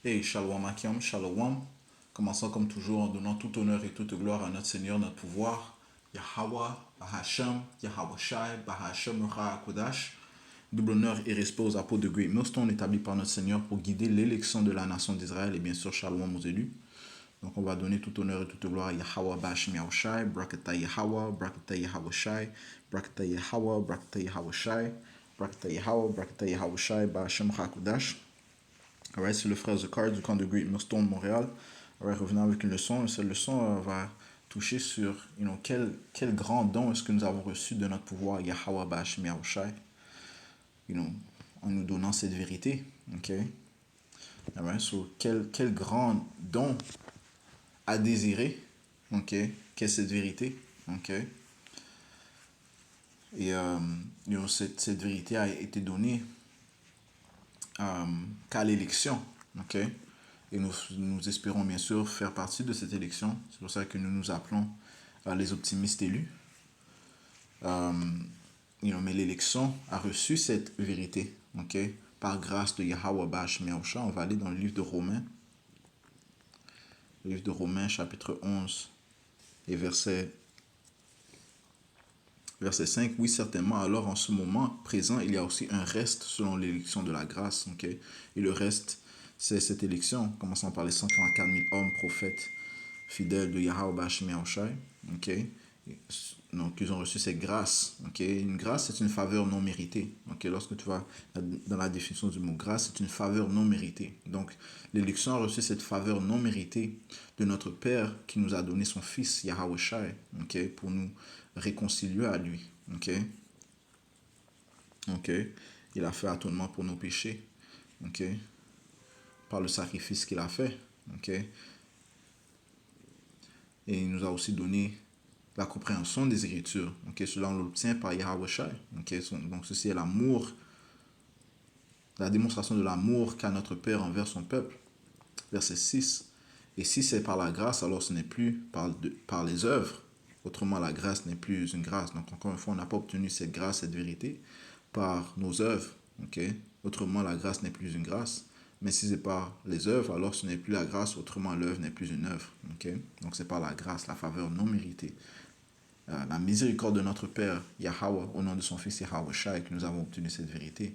Et Shalom Akim, Shalom. Commençons comme toujours en donnant tout honneur et toute gloire à notre Seigneur, notre pouvoir, Yahweh, Bahashem, Yahweh Shai, Bahashem Ra Kodash. Double honneur et respect aux apôtres de Great Millstone établis par notre Seigneur pour guider l'élection de la nation d'Israël et bien sûr Shalom aux élus. Donc on va donner tout honneur et toute gloire à Yahweh Bahashem Yahweh Shai, Brakata Yahweh, Brakata Yahweh Shai, Brakata Yahweh, Brakata Yahweh Shai, Brakata Yahweh, Brakata Yahweh Shai, Bahashem Ra Kodash. Alright, c'est le frère Zakar du camp de Great Millstone Montréal. Alright, revenons avec une leçon. Cette leçon va toucher sur quel grand don est-ce que nous avons reçu de notre pouvoir Yahweh Ba'ashem Yahushai, en nous donnant cette vérité. Ok? Alright, so quel grand don à désirer, ok, qu'est cette vérité, ok, et cette vérité a été donnée qu'à l'élection, ok, et nous espérons bien sûr faire partie de cette élection. C'est pour ça que nous nous appelons les optimistes élus. Mais l'élection a reçu cette vérité, ok, par grâce de Yahweh Ba'ashem Yahushua. On va aller dans le livre de Romains chapitre 11 et verset 5. Oui, certainement, alors en ce moment présent, il y a aussi un reste selon l'élection de la grâce, ok, et le reste, c'est cette élection, commençant par les 144 000 hommes, prophètes, fidèles de Yahweh Ba'ashem Yahushua, ok. Donc, ils ont reçu cette grâce. Okay? Une grâce, c'est une faveur non méritée. Okay? Lorsque tu vas dans la définition du mot grâce, c'est une faveur non méritée. Donc, l'élection a reçu cette faveur non méritée de notre Père qui nous a donné son Fils, Yahweh Shai, okay? Pour nous réconcilier à lui. Okay? Okay? Il a fait atonement pour nos péchés. Okay? Par le sacrifice qu'il a fait. Okay? Et il nous a aussi donné la compréhension des Écritures. Okay? Cela, on l'obtient par Yahweh Shai. Okay? Donc, ceci est l'amour, la démonstration de l'amour qu'a notre Père envers son peuple. Verset 6. Et si c'est par la grâce, alors ce n'est plus par les œuvres. Autrement, la grâce n'est plus une grâce. Donc, encore une fois, on n'a pas obtenu cette grâce, cette vérité, par nos œuvres. Okay? Autrement, la grâce n'est plus une grâce. Mais si c'est par les œuvres, alors ce n'est plus la grâce. Autrement, l'œuvre n'est plus une œuvre. Okay? Donc, c'est par la grâce, la faveur non méritée. La miséricorde de notre Père, Yahweh, au nom de son Fils Yahweh Shai, que nous avons obtenu cette vérité.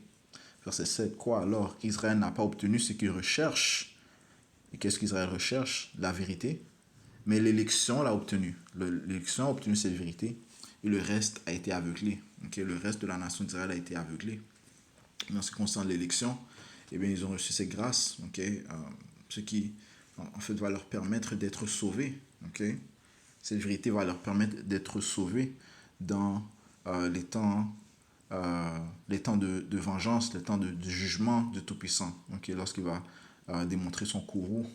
Verset 7. Quoi alors? Israël n'a pas obtenu ce qu'il recherche. Et qu'est-ce qu'Israël recherche? La vérité. Mais l'élection l'a obtenu. L'élection a obtenu cette vérité. Et le reste a été aveuglé. Okay? Le reste de la nation d'Israël a été aveuglé. Mais en ce qui concerne l'élection, eh bien, ils ont reçu cette grâce. Okay? Ce qui, en fait, va leur permettre d'être sauvés. Okay? Cette vérité va leur permettre d'être sauvés dans les temps de vengeance, les temps de jugement de Tout-Puissant. Okay? Lorsqu'il va démontrer son courroux,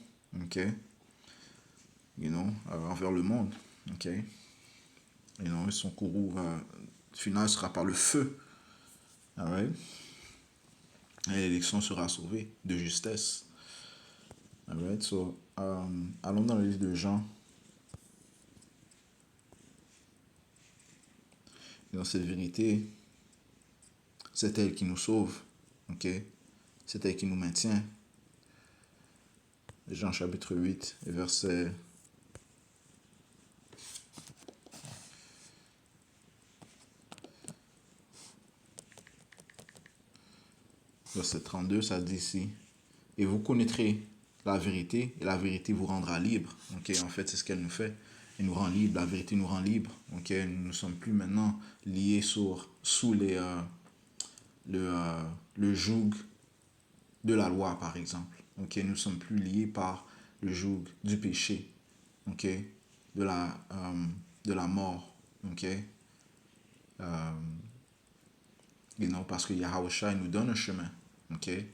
okay? Envers le monde. Okay? Son courroux final sera par le feu. Alright? Et l'élection sera sauvée de justesse. Alright? So, allons dans le livre de Jean. Et dans cette vérité, c'est elle qui nous sauve. Okay? C'est elle qui nous maintient. Jean chapitre 8, verset 32, ça dit ici. Et vous connaîtrez la vérité, et la vérité vous rendra libre. Okay? En fait, c'est ce qu'elle nous fait. Elle nous rend libre, la vérité nous rend libre. Okay? Nous ne sommes plus maintenant liés sous le joug de la loi, par exemple. Okay? Nous ne sommes plus liés par le joug du péché, okay? de la mort. Okay? Parce que Yahweh Shai nous donne un chemin. Okay?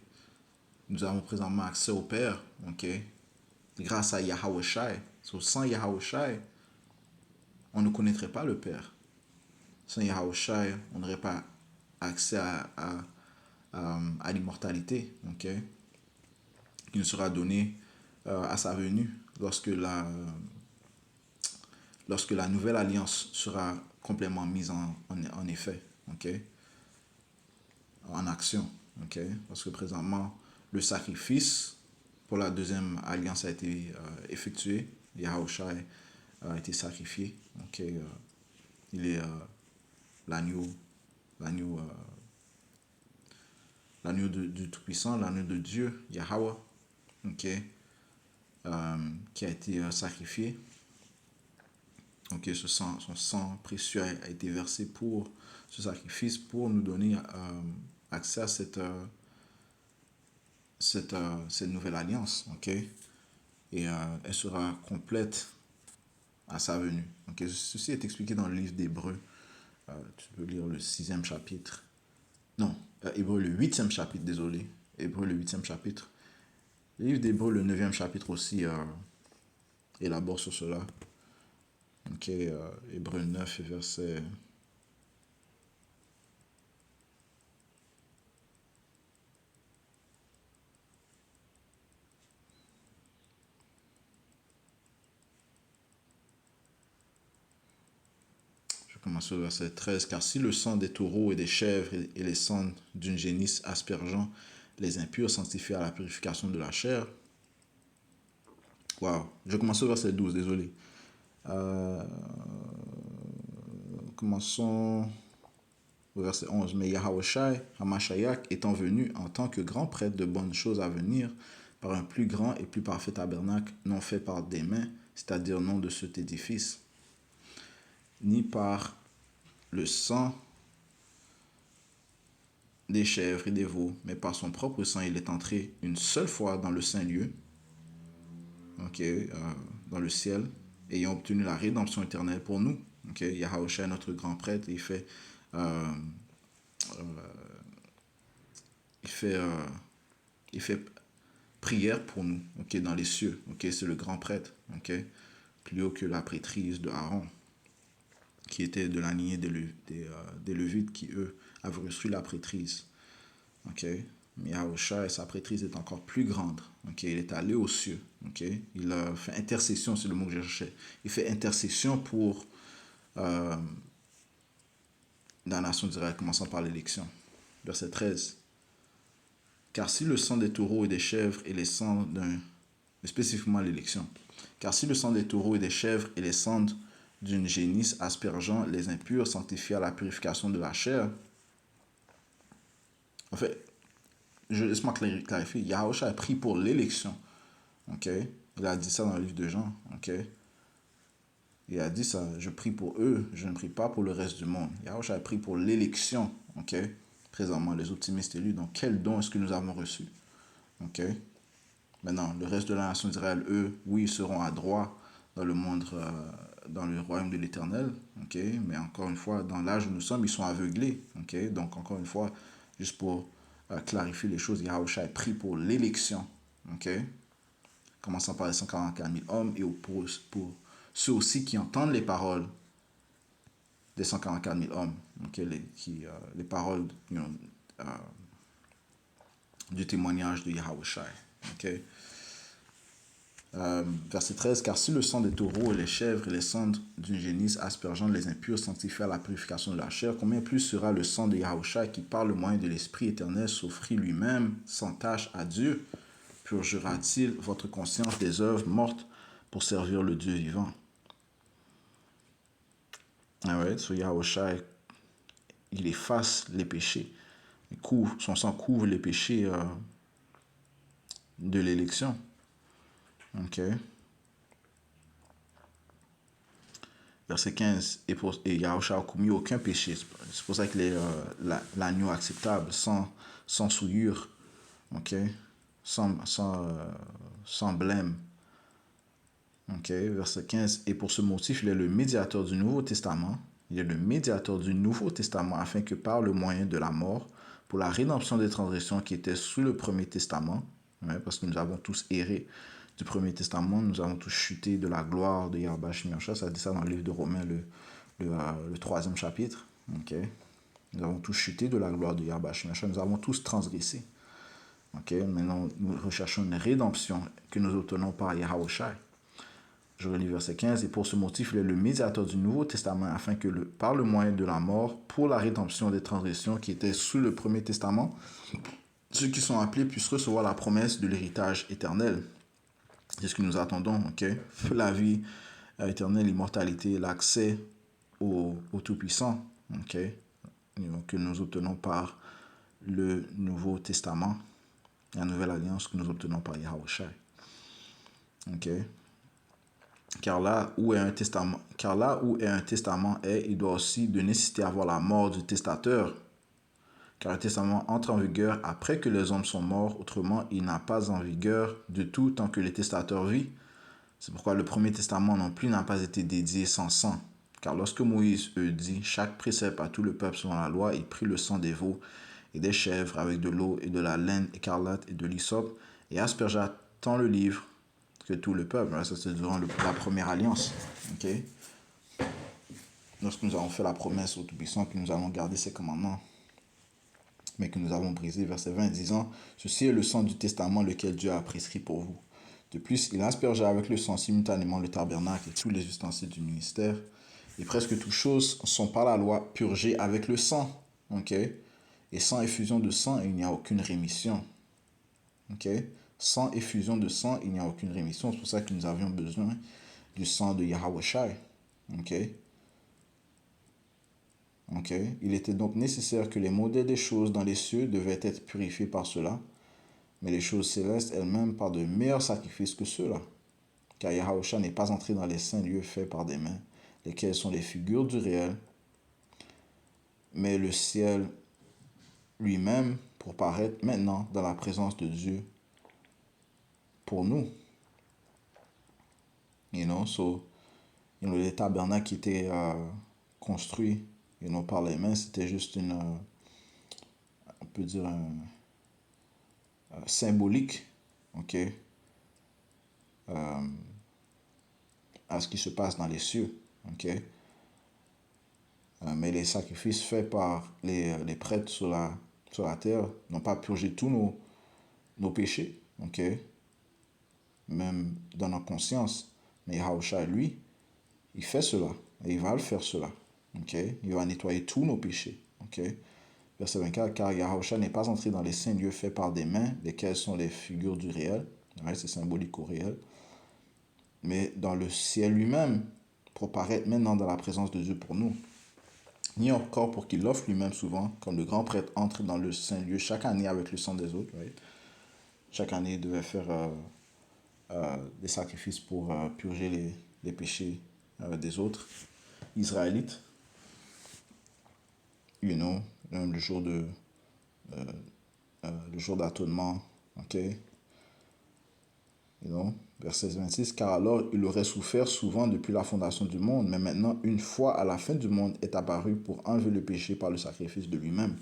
Nous avons présentement accès au Père. Okay? Grâce à Yahweh Shai. Sans Yahweh Shai, on ne connaîtrait pas le Père. Sans Yahweh Shai, on n'aurait pas accès à l'immortalité, okay? Qui nous sera donné à sa venue lorsque la nouvelle alliance sera complètement mise en effet, okay? En action. Okay? Parce que présentement, le sacrifice pour la deuxième alliance a été effectuée. Yahushua a été sacrifié. Ok, il est l'agneau, l'agneau, l'agneau du Tout-Puissant, l'agneau de Dieu, Yahweh, ok, qui a été sacrifié. Ok, son sang précieux a été versé pour ce sacrifice, pour nous donner accès à cette nouvelle alliance. Ok, et elle sera complète à sa venue. Ok, ceci est expliqué dans le livre d'Hébreu. Tu peux lire le 6e chapitre. Non, Hébreu le 8e chapitre, désolé. Hébreu le 8e chapitre. Le livre d'Hébreu le 9e chapitre aussi élabore sur cela. Ok, Hébreu 9 verset... Je commence au verset 13. Car si le sang des taureaux et des chèvres et les cendres d'une génisse aspergeant les impurs sanctifient à la purification de la chair. Waouh. Je commence au verset 12, désolé. Commençons au verset 11. Mais Yahushai Hamashiach étant venu en tant que grand prêtre de bonnes choses à venir, par un plus grand et plus parfait tabernacle, non fait par des mains, c'est-à-dire non de cet édifice, ni par le sang des chèvres et des veaux, mais par son propre sang, il est entré une seule fois dans le Saint-Lieu, dans le ciel, ayant obtenu la rédemption éternelle pour nous. Yahushua, notre grand prêtre, euh, il fait, il fait prière pour nous, dans les cieux. C'est le grand prêtre, plus haut que la prêtrise de Aaron, qui était de la lignée des Lévites qui, eux, avaient reçu la prêtrise. Mais Yahushua, sa prêtrise est encore plus grande. Il est allé aux cieux. Il a fait intercession, c'est le mot que je cherchais. Il fait intercession pour la nation d'Israël, commençant par l'élection. Verset 13. Car si le sang des taureaux et des chèvres et les cendres d'un... Spécifiquement l'élection. Car si le sang des taureaux et des chèvres et les cendres d'une génisse aspergeant les impurs sanctifient à la purification de la chair. En fait, laisse-moi clarifier. Yahushua a pris pour l'élection. Il a dit ça dans le livre de Jean. Il a dit ça. Je prie pour eux. Je ne prie pas pour le reste du monde. Yahushua a pris pour l'élection. Présentement, les optimistes élus. Donc, quel don est-ce que nous avons reçu? Maintenant, le reste de la nation d'Israël, eux, oui, ils seront à droit dans le monde, dans le royaume de l'Éternel. Mais encore une fois, dans l'âge où nous sommes, ils sont aveuglés. Donc, encore une fois, juste pour clarifier les choses, Yahushua a pris pour l'élection. Commençant par les 144 000 hommes et pour ceux aussi qui entendent les paroles des 144 000 hommes. Les paroles du témoignage de Yahushua. Verset 13. Car si le sang des taureaux et les chèvres et les cendres d'une génisse aspergeant les impurs sanctifient à la purification de la chair, combien plus sera le sang de Yahushua qui par le moyen de l'Esprit éternel s'offrit lui-même sans tache à Dieu, purgera-t-il votre conscience des œuvres mortes pour servir le Dieu vivant? Yahushua, il efface les péchés. Son sang couvre les péchés de l'élection. Verset 15. Et Yahushua n'a commis aucun péché. C'est pour ça qu'il est l'agneau acceptable, sans souillure. Sans blême. Verset 15. Et pour ce motif, il est le médiateur du Nouveau Testament. Il est le médiateur du Nouveau Testament afin que par le moyen de la mort, pour la rédemption des transgressions qui étaient sous le Premier Testament, parce que nous avons tous erré du Premier Testament, nous avons tous chuté de la gloire de Yahweh Shemiasha. Ça dit ça dans le livre de Romains, le 3e chapitre. Nous avons tous chuté de la gloire de Yahweh Shemiasha. Nous avons tous transgressé. Maintenant, nous recherchons une rédemption que nous obtenons par Yahushua. Je relis verset 15. Et pour ce motif, il est le médiateur du Nouveau Testament afin que par le moyen de la mort, pour la rédemption des transgressions qui étaient sous le Premier Testament, ceux qui sont appelés puissent recevoir la promesse de l'héritage éternel. C'est ce que nous attendons, ok? La vie éternelle, l'immortalité, l'accès au Tout-Puissant, ok? Que nous obtenons par le Nouveau Testament, la Nouvelle Alliance que nous obtenons par Yahushua. Ok? Car là où est un testament est, il doit aussi de nécessité avoir la mort du testateur. Car le testament entre en vigueur après que les hommes sont morts, autrement il n'a pas en vigueur de tout tant que le testateur vit. C'est pourquoi le premier testament non plus n'a pas été dédié sans sang. Car lorsque Moïse dit chaque précepte à tout le peuple selon la loi, il prit le sang des veaux et des chèvres avec de l'eau et de la laine écarlate et de l'hysope et aspergea tant le livre que tout le peuple. Ça, c'est durant la première alliance. Okay? Lorsque nous avons fait la promesse au Tout-Puissant que nous allons garder ses commandements, mais que nous avons brisé, verset 20, disant « Ceci est le sang du testament lequel Dieu a prescrit pour vous. » De plus, il aspergea avec le sang simultanément le tabernacle et tous les ustensiles du ministère. Et presque toutes choses sont par la loi purgées avec le sang. Okay? Et sans effusion de sang, il n'y a aucune rémission. Okay? Sans effusion de sang, il n'y a aucune rémission. C'est pour ça que nous avions besoin du sang de Yahushua. Okay? Okay? Il était donc nécessaire que les modèles des choses dans les cieux devaient être purifiés par cela, mais les choses célestes elles-mêmes par de meilleurs sacrifices que ceux-là. Car Yahushua n'est pas entré dans les saints lieux faits par des mains, lesquels sont les figures du réel, mais le ciel lui-même pour paraître maintenant dans la présence de Dieu pour nous. Les tabernacles qui étaient construits par les mains, c'était juste on peut dire symbolique, ok, à ce qui se passe dans les cieux, ok. Mais les sacrifices faits par les prêtres sur la terre n'ont pas purgé tous nos péchés, ok, même dans notre conscience. Mais Yahushua, lui, il fait cela, et il va le faire cela, ok. Il va nettoyer tous nos péchés, ok. Verset 24, car Yahushua n'est pas entré dans les saints lieux faits par des mains, lesquels sont les figures du réel, ouais, c'est symbolique au réel, mais dans le ciel lui-même, pour paraître maintenant dans la présence de Dieu pour nous. Ni encore pour qu'il offre lui-même souvent, comme le grand prêtre entre dans le saint lieu chaque année avec le sang des autres. Right? Chaque année, il devait faire des sacrifices pour purger les péchés des autres Israélites. Même le jour d'atonement, ok. Verset 26, car alors il aurait souffert souvent depuis la fondation du monde, mais maintenant, une fois à la fin du monde, est apparu pour enlever le péché par le sacrifice de lui-même.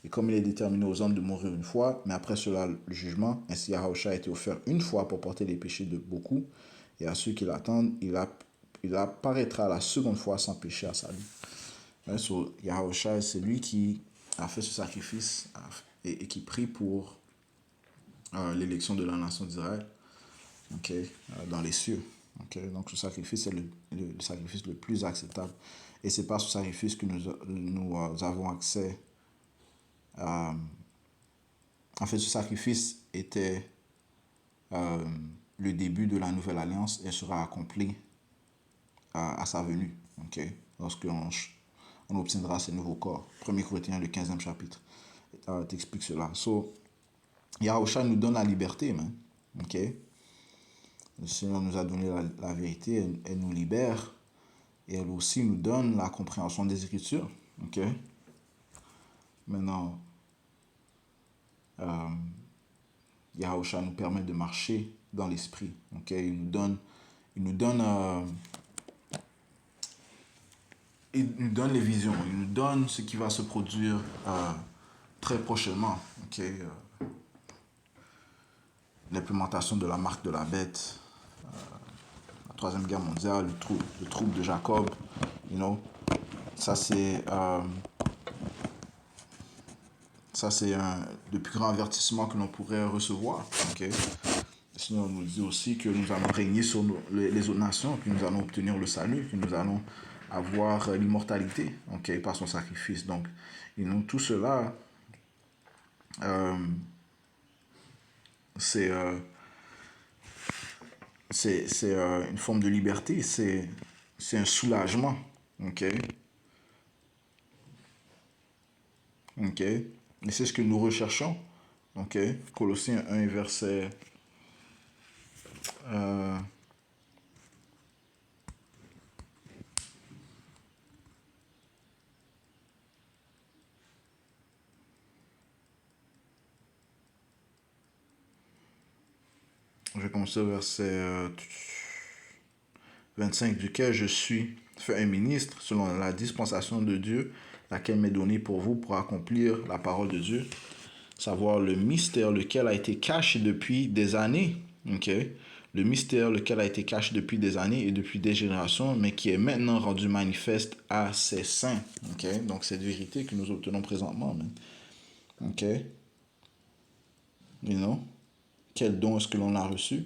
Et comme il est déterminé aux hommes de mourir une fois, mais après cela le jugement, ainsi Yahushua a été offert une fois pour porter les péchés de beaucoup, et à ceux qui l'attendent, il apparaîtra la seconde fois sans péché à salut. Yahushua, c'est lui qui a fait ce sacrifice et qui prie pour l'élection de la nation d'Israël. Okay, dans les cieux. Okay? Donc ce sacrifice est le sacrifice le plus acceptable. Et c'est par ce sacrifice que nous avons accès à... En fait, ce sacrifice était le début de la nouvelle alliance et sera accompli à sa venue. Okay? Lorsqu'on obtiendra ces nouveaux corps. 1 Corinthiens, le 15e chapitre, t'explique cela. Yahushua nous donne la liberté, man. Okay? Le Seigneur nous a donné la vérité, elle nous libère et elle aussi nous donne la compréhension des Écritures. Ok? Maintenant, Yahushua nous permet de marcher dans l'esprit. Ok? Il nous donne les visions, il nous donne ce qui va se produire très prochainement. Ok? L'implémentation de la marque de la bête. Troisième guerre mondiale, le trouble de Jacob, ça c'est le plus grand avertissement que l'on pourrait recevoir. Okay? Le Seigneur nous dit aussi que nous allons régner sur les autres nations, que nous allons obtenir le salut, que nous allons avoir l'immortalité, okay, par son sacrifice. Donc, tout cela c'est une forme de liberté, c'est un soulagement. OK? OK? Et c'est ce que nous recherchons. OK? Colossiens 1, verset. euh, je vais commencer au verset 25, duquel je suis fait un ministre selon la dispensation de Dieu, laquelle m'est donnée pour vous pour accomplir la parole de Dieu, savoir le mystère lequel a été caché depuis des années. OK? Le mystère lequel a été caché depuis des années et depuis des générations, mais qui est maintenant rendu manifeste à ses saints. OK? Donc, cette vérité que nous obtenons présentement. Man. OK? You know? Quel don est-ce que l'on a reçu?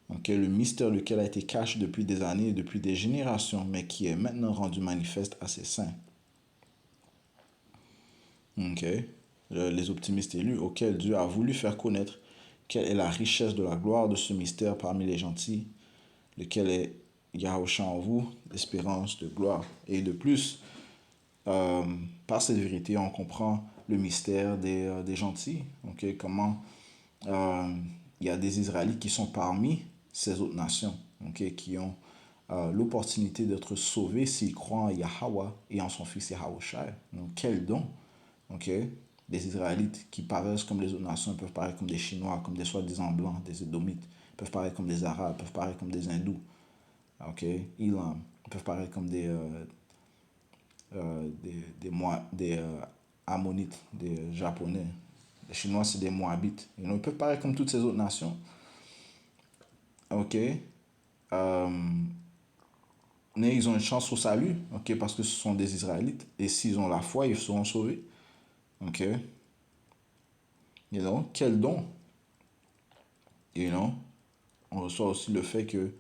OK? Le mystère lequel a été caché depuis des années et depuis des générations, mais qui est maintenant rendu manifeste à ses saints. OK? Les optimistes élus auxquels Dieu a voulu faire connaître quelle est la richesse de la gloire de ce mystère parmi les gentils, lequel est Yahushua en vous, l'espérance de gloire. Et de plus, par cette vérité, on comprend le mystère des gentils. Okay? Comment il y a des Israélites qui sont parmi ces autres nations, okay? Qui ont l'opportunité d'être sauvés s'ils croient en Yahweh et en son fils Yahushua. Donc, quel don! Okay? Des Israélites qui paraissent comme les autres nations peuvent paraître comme des Chinois, comme des soi-disant blancs, des Édomites, peuvent paraître comme des Arabes, peuvent paraître comme des Hindous, okay? Ilam, peuvent paraître comme des Ammonites, des Japonais. Les Chinois, c'est des Moabites. Ils peuvent paraître comme toutes ces autres nations. OK? Mais ils ont une chance au salut, OK? Parce que ce sont des Israélites. Et s'ils ont la foi, ils seront sauvés. OK? Quel don? On reçoit aussi le fait que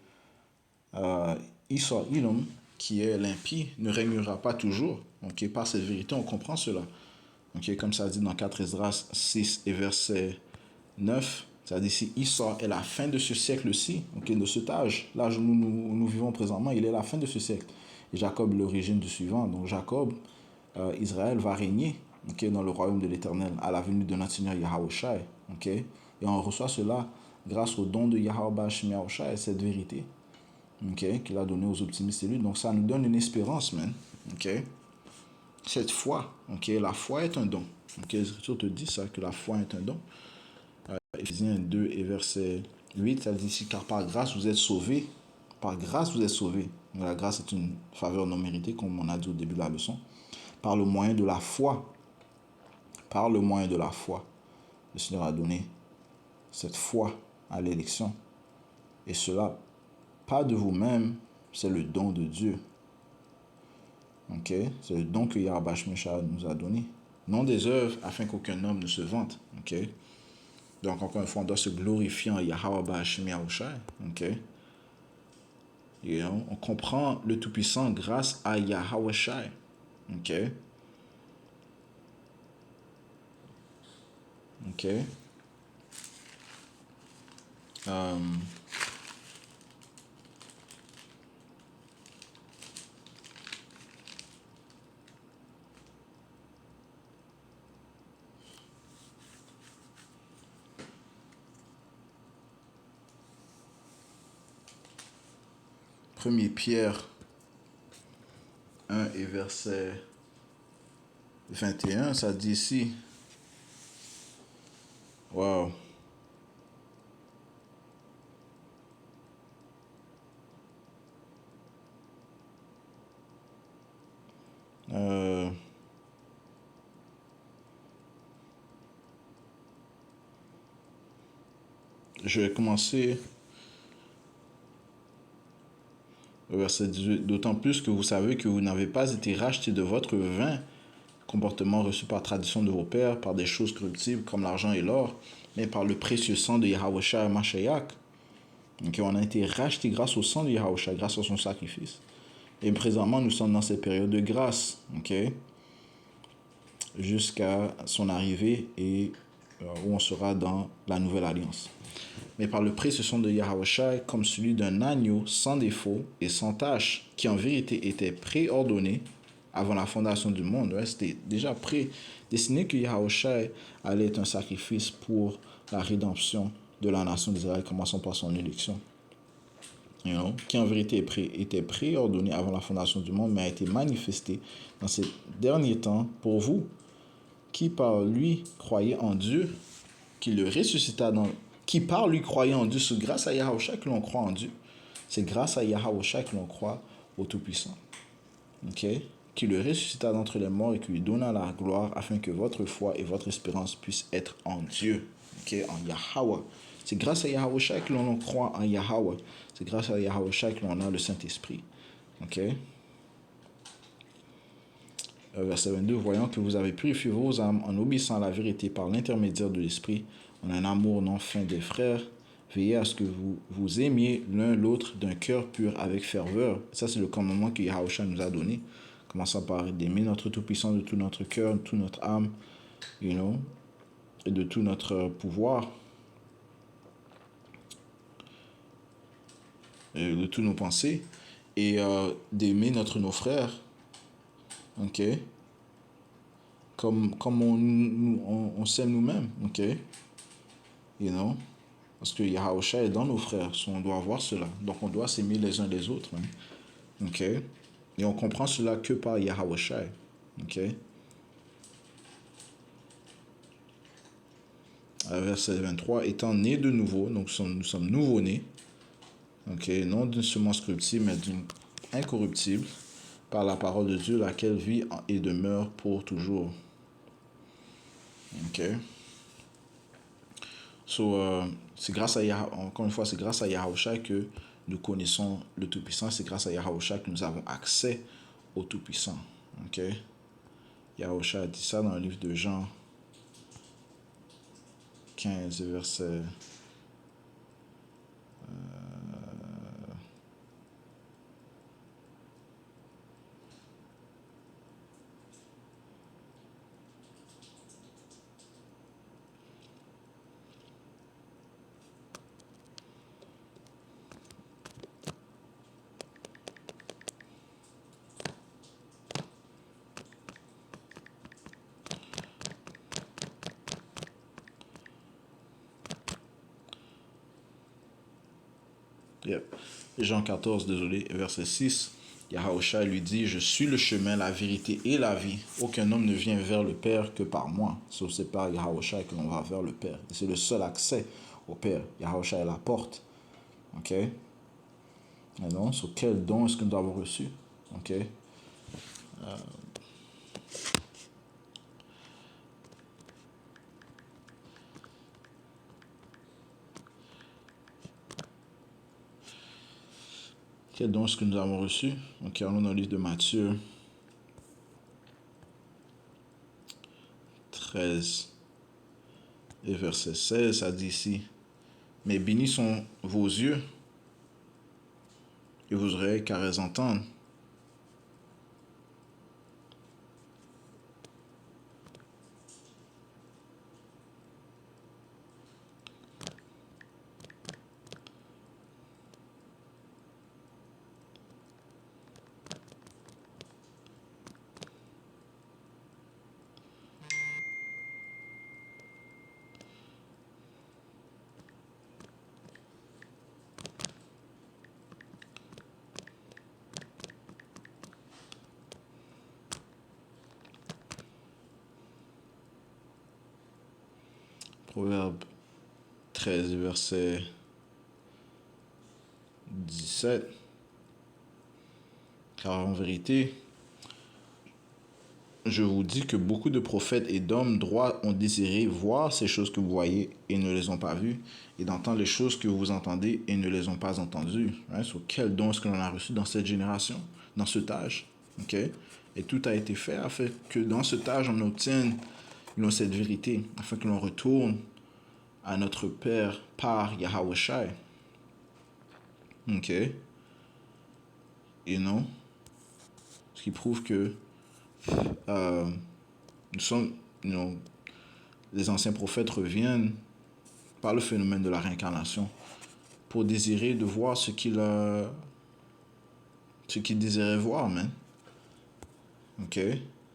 Esau, Edom, qui est l'impie, ne régnera pas toujours. Okay? Par cette vérité, on comprend cela. Okay? Comme ça dit dans 4 Esdras 6 et verset 9, ça dit si Esau est la fin de ce siècle-ci, okay, de cet âge, l'âge où nous vivons présentement, il est la fin de ce siècle. Et Jacob l'origine du suivant. Donc Jacob, Israël va régner, okay, dans le royaume de l'Éternel à la venue de notre Seigneur Yahushua. Okay? Et on reçoit cela grâce au don de Yahweh Shem Yahushua et cette vérité, okay, qu'il a donné aux optimistes élus. Donc ça nous donne une espérance, man. Okay? Cette foi, okay, la foi est un don. Okay? Les Écritures te disent ça, que la foi est un don. Éphésiens 2 et verset 8, ça dit ici, car par grâce vous êtes sauvés. Par grâce vous êtes sauvés. La grâce est une faveur non méritée, comme on a dit au début de la leçon. Par le moyen de la foi. Par le moyen de la foi. Le Seigneur a donné cette foi à l'élection. Et cela, pas de vous-même, c'est le don de Dieu. Ok? C'est le don que Yahweh Shemeshah nous a donné. Non des œuvres, afin qu'aucun homme ne se vante. Ok? Donc, encore une fois, on doit se glorifier en Yahweh Shemeshah. Ok? On comprend le Tout-Puissant grâce à Yahweh Shai. Ok? Ok? 1 Pierre 1 et verset 21, ça dit ici. Wow. Je vais commencer au verset 18. D'autant plus que vous savez que vous n'avez pas été rachetés de votre vain comportement reçu par tradition de vos pères, par des choses corruptibles comme l'argent et l'or, mais par le précieux sang de Yahushua et Mashiach. Donc, on a été rachetés grâce au sang de Yahushua, grâce à son sacrifice. Et présentement, nous sommes dans cette période de grâce, ok, jusqu'à son arrivée et où on sera dans la nouvelle alliance. Mais par le précession de Yahushua comme celui d'un agneau sans défaut et sans tache, qui en vérité était préordonné avant la fondation du monde. Ouais, c'était déjà prédestiné que Yahushua allait être un sacrifice pour la rédemption de la nation d'Israël, commençant par son élection. Qui en vérité était préordonné avant la fondation du monde, mais a été manifesté dans ces derniers temps pour vous, qui par lui croyez en Dieu, qui le ressuscita qui par lui croyait en Dieu. C'est grâce à Yahushua que l'on croit en Dieu. C'est grâce à Yahushua que l'on croit au Tout-Puissant. Qui le ressuscita d'entre les morts et qui lui donna la gloire afin que votre foi et votre espérance puissent être en Dieu. En Yahweh. C'est grâce à Yahushua que l'on croit en Yahweh. C'est grâce à Yahushua que l'on a le Saint-Esprit. Verset 22, voyant que vous avez purifié vos âmes en obéissant à la vérité par l'intermédiaire de l'Esprit, en un amour non fin des frères, veillez à ce que vous vous aimiez l'un l'autre d'un cœur pur avec ferveur. Ça, c'est le commandement que Yahushua nous a donné. Commençant par d'aimer notre Tout-Puissant de tout notre cœur, de toute notre âme, et de tout notre pouvoir, et de tous nos pensées, et d'aimer nos frères, comme on s'aime nous-mêmes, parce que Yahushua est dans nos frères, on doit voir cela, donc on doit s'aimer les uns les autres, et on comprend cela que par Yahushua, Verset 23, étant nés de nouveau, donc nous sommes nouveau-nés, non d'une semence corruptible, mais d'une incorruptible, par la parole de Dieu, laquelle vit et demeure pour toujours. C'est grâce à encore une fois, c'est grâce à Yahushua que nous connaissons le Tout-Puissant. C'est grâce à Yahushua que nous avons accès au Tout-Puissant. Yahushua a dit ça dans le livre de Jean 15, verset... Jean 14, désolé, verset 6. Yahushua lui dit, je suis le chemin, la vérité et la vie. Aucun homme ne vient vers le Père que par moi. Sauf c'est par Yahushua que l'on va vers le Père. Et c'est le seul accès au Père. Yahushua est la porte. Et non, sur quel don est-ce que nous avons reçu? Quel don est-ce que nous avons reçu? Allons dans le livre de Matthieu 13 et verset 16, ça dit ici, mais bénis sont vos yeux et vos oreilles car elles entendent. Proverbe 13, verset 17. Car en vérité, je vous dis que beaucoup de prophètes et d'hommes droits ont désiré voir ces choses que vous voyez et ne les ont pas vues, et d'entendre les choses que vous entendez et ne les ont pas entendues. Sur quel don est-ce que l'on a reçu dans cette génération, dans cet âge? Et tout a été fait afin que dans cet âge, on obtienne cette vérité, afin que l'on retourne à notre Père par Yahushua. Et non, ce qui prouve que nous sommes, les anciens prophètes reviennent par le phénomène de la réincarnation pour désirer de voir ce qu'ils désiraient voir, man. Ok?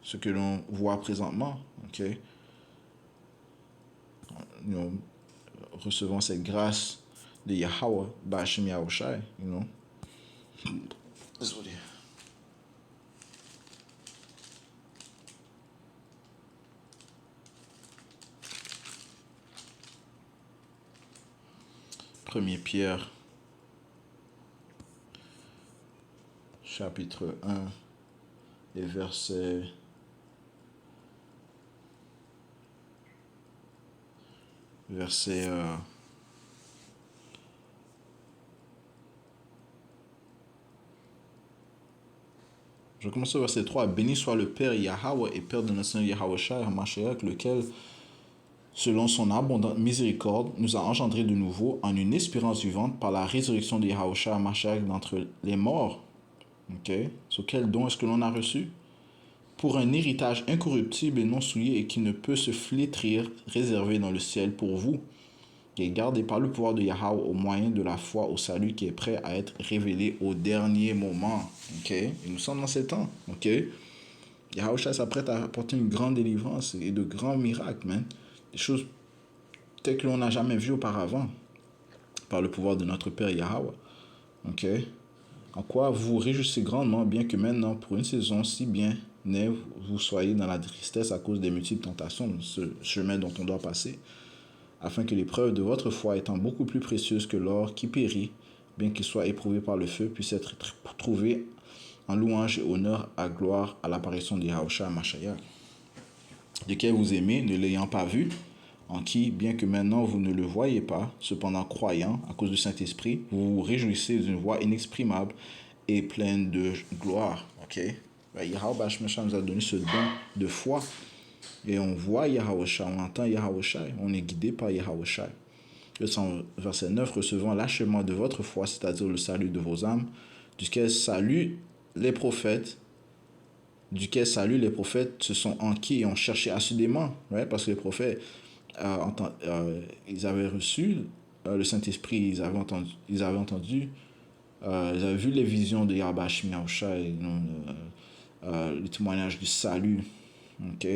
Ce que l'on voit présentement. Ok? Nous recevons cette grâce de Yahweh, Bashim Yahushai, you know. Désolé. Premier Pierre, chapitre 1, les versets je commence au verset 3. Béni soit le Père Yahweh et Père de notre Seigneur Yahushua HaMashiach, lequel, selon son abondante miséricorde, nous a engendrés de nouveau en une espérance vivante par la résurrection de Yahushua HaMashiach d'entre les morts. Ok? Sur quel don est-ce que l'on a reçu? Pour un héritage incorruptible et non souillé et qui ne peut se flétrir, réservé dans le ciel pour vous, qui est gardé par le pouvoir de Yahweh au moyen de la foi au salut qui est prêt à être révélé au dernier moment. Ok? Et nous sommes dans ces temps. Ok? Yahweh s'apprête à apporter une grande délivrance et de grands miracles, man. Des choses telles que l'on n'a jamais vues auparavant par le pouvoir de notre Père Yahweh. Ok? En quoi vous vous réjouissez grandement, bien que maintenant, pour une saison si bien née, vous soyez dans la tristesse à cause des multiples tentations, ce chemin dont on doit passer, afin que l'épreuve de votre foi, étant beaucoup plus précieuse que l'or qui périt, bien qu'il soit éprouvé par le feu, puisse être trouvé en louange et honneur à gloire à l'apparition de Yahushua HaMashiach, lequel vous aimez, ne l'ayant pas vu, en qui, bien que maintenant vous ne le voyez pas, cependant croyant, à cause du Saint-Esprit, vous vous réjouissez d'une voix inexprimable et pleine de gloire. Ok? Yahweh nous a donné ce don de foi. Et on voit Yahweh, on entend Yahweh, on est guidé par Yahweh. Verset 9, recevant l'achèvement de votre foi, c'est-à-dire le salut de vos âmes, duquel salut les prophètes se sont enquis et ont cherché assidûment, ouais, parce que les prophètes, ils avaient reçu le Saint-Esprit, ils avaient entendu, ils avaient vu les visions de Yahweh Shemiahusha, le témoignage du salut, ok,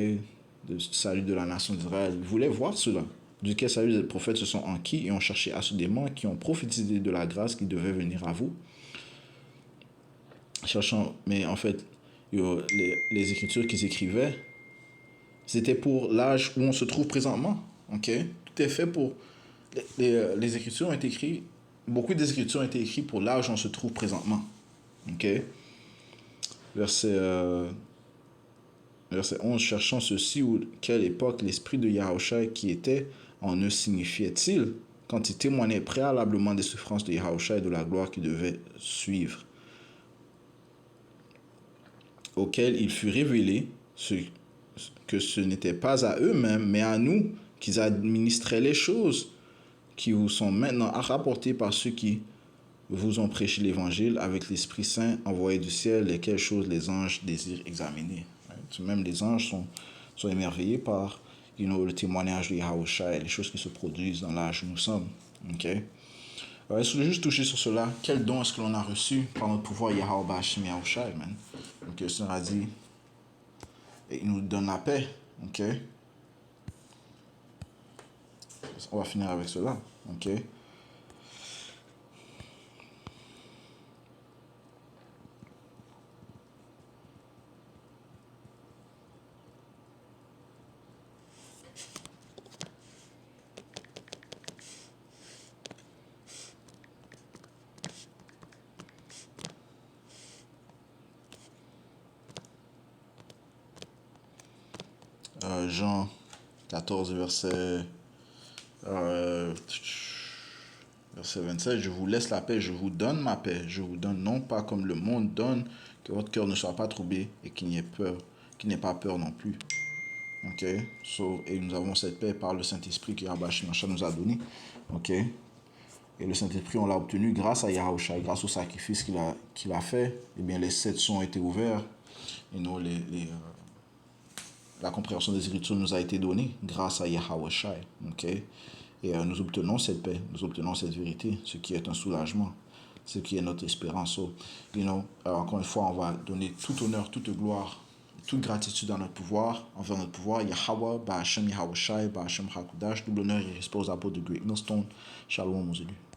du salut de la nation d'Israël. Ils voulaient voir cela, duquel salut les prophètes se sont enquis et ont cherché assidûment, qui ont prophétisé de la grâce qui devait venir à vous. Cherchant, mais en fait, les écritures qu'ils écrivaient, c'était pour l'âge où on se trouve présentement. Ok? Tout est fait pour... Les écritures ont été écrites, beaucoup des écritures ont été écrites pour l'âge où on se trouve présentement. Ok? Verset 11, cherchant ceci, ou quelle époque l'esprit de Yahushua qui était en eux signifiait-il quand il témoignait préalablement des souffrances de Yahushua et de la gloire qui devait suivre, auquel il fut révélé que ce n'était pas à eux-mêmes, mais à nous qu'ils administraient les choses qui vous sont maintenant rapportées par ceux qui vous ont prêché l'évangile avec l'Esprit Saint envoyé du ciel, lesquelles choses les anges désirent examiner. Même les anges sont émerveillés par le témoignage de Yahushua et les choses qui se produisent dans l'âge où nous sommes. Okay? Alors, je voulais juste toucher sur cela. Quel don est-ce que l'on a reçu par notre pouvoir Yahweh Hashem Yahushua, man? Donc, le Seigneur a dit, et il nous donne la paix. Ok? On va finir avec cela. Ok? Jean 14, verset 27, je vous laisse la paix, je vous donne ma paix, je vous donne non pas comme le monde donne, que votre cœur ne soit pas troublé et qu'il n'y ait peur, qu'il n'ait pas peur non plus. Ok? Et nous avons cette paix par le Saint-Esprit que Yahweh nous a donné. Ok? Et le Saint-Esprit, on l'a obtenu grâce à Yahushua, grâce au sacrifice qu'il a fait. Eh bien, les 7 sons ont été ouverts. Et nous, la compréhension des Écritures nous a été donnée grâce à Yahweh Shai. Okay? Et nous obtenons cette paix, nous obtenons cette vérité, ce qui est un soulagement, ce qui est notre espérance. So, encore une fois, on va donner tout honneur, toute gloire, toute gratitude à notre pouvoir, envers notre pouvoir. Yahweh, Ba'Hashem Yahweh Shai, Ba'Hashem Hakudash, double honneur et respect aux apôtres de Great Millstone. Shalom aux élus.